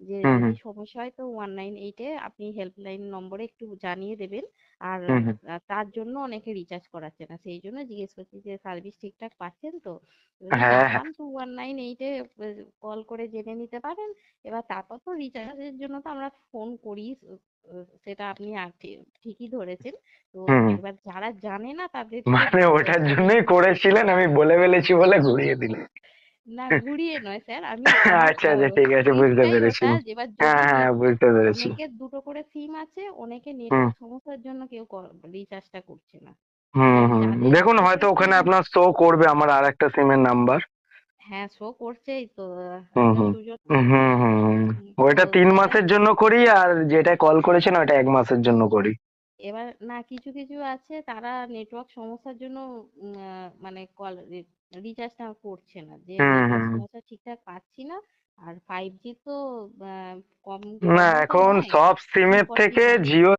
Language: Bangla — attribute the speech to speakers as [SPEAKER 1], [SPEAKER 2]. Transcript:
[SPEAKER 1] যে
[SPEAKER 2] হুম
[SPEAKER 1] যদি
[SPEAKER 2] হুম
[SPEAKER 1] সমস্যা হয় তো 198-এ আপনি হেল্পলাইন নম্বরে একটু জানিয়ে দেবেন। আর
[SPEAKER 2] হুম হুম।
[SPEAKER 1] তার জন্য অনেকে রিচার্জ করাচ্ছে না, সেই জন্য জিজ্ঞেস করছি যে সার্ভিস ঠিকঠাক পাচ্ছেন তো। যদি না
[SPEAKER 2] হ্যাঁ হ্যাঁ।
[SPEAKER 1] পান তো 198-এ কল করে জেনে নিতে পারেন। এবার তারপর তো রিচার্জের জন্য তো আমরা ফোন করি, সেটা আপনি ঠিকই ধরেছেন। তো
[SPEAKER 2] হুম হুম।
[SPEAKER 1] এবার যারা জানে না তাদেরকে
[SPEAKER 2] মানে ওটার
[SPEAKER 1] খালি
[SPEAKER 2] জন্যই করেছিলেন, আমি বলে ফেলেছি বলে ঘুরিয়ে দিলেন।
[SPEAKER 1] না, ঘুরিয়ে নয় স্যার, আমি আমার
[SPEAKER 2] আচ্ছা আচ্ছা, ঠিক আছে, বুঝতে
[SPEAKER 1] স্ক্রিপ্টটাই
[SPEAKER 2] পেরেছি।
[SPEAKER 1] ওটা। এবার
[SPEAKER 2] হ্যাঁ
[SPEAKER 1] যদি
[SPEAKER 2] হ্যাঁ, বুঝতে পেরেছি।
[SPEAKER 1] অনেকের দুটো করে সিম আছে, অনেকে
[SPEAKER 2] হুম
[SPEAKER 1] নেটওয়ার্ক সমস্যার জন্য কেউ রিচার্জটা করছে না।
[SPEAKER 2] হুম
[SPEAKER 1] এবার
[SPEAKER 2] হুম।
[SPEAKER 1] যাদের
[SPEAKER 2] দেখুন,
[SPEAKER 1] দুটো
[SPEAKER 2] হয়তো ওখানে
[SPEAKER 1] সিম,
[SPEAKER 2] আপনার শো করবে আমার আর একটা সিমের নাম্বার।
[SPEAKER 1] হ্যাঁ শো করছেই তো,
[SPEAKER 2] হুম
[SPEAKER 1] একজন
[SPEAKER 2] হুম
[SPEAKER 1] দুজন।
[SPEAKER 2] হুম হুম হুম।
[SPEAKER 1] তো
[SPEAKER 2] ওইটা 3 মাসের
[SPEAKER 1] এবার
[SPEAKER 2] জন্য করি, আর যেটা কল করেছেন ওটা 1 মাসের জন্য করি।
[SPEAKER 1] এবার না, কিছু কিছু আছে তারা নেটওয়ার্ক সমস্যার জন্য মানে রিচার্জটা করছে না, যে
[SPEAKER 2] হুম
[SPEAKER 1] নেটওয়ার্ক
[SPEAKER 2] হুম।
[SPEAKER 1] সমস্যা ঠিকঠাক পাচ্ছি না। আর 5G তো কম
[SPEAKER 2] না,
[SPEAKER 1] কমও তো
[SPEAKER 2] এখন
[SPEAKER 1] নয়,
[SPEAKER 2] সব
[SPEAKER 1] থ্রি
[SPEAKER 2] সিমের
[SPEAKER 1] ফর্টি
[SPEAKER 2] থেকে
[SPEAKER 1] নাইন
[SPEAKER 2] জিও